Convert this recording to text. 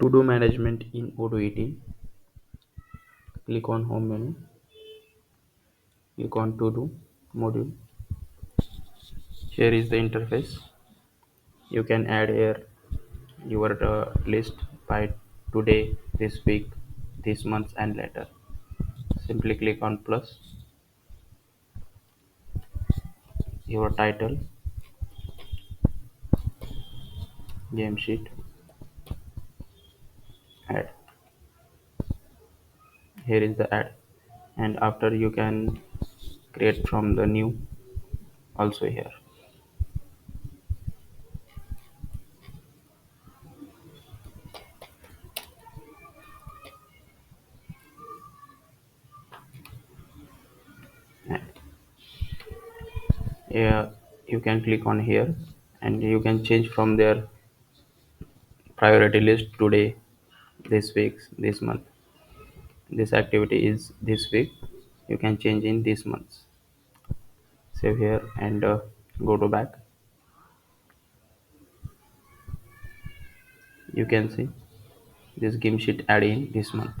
To do management in Odoo 18, click on Home menu, click on To Do module. Here is the interface. You can add here your list by today, this week, this month, and later. Simply click on plus, your title, game sheet, add. Here is the add, and after you can create from the new also here. Add. Yeah, you can click on here and you can change from their priority list today, this week, this month. This activity is this week. You can change in this month. Save here and go to back. You can see this game sheet add in this month.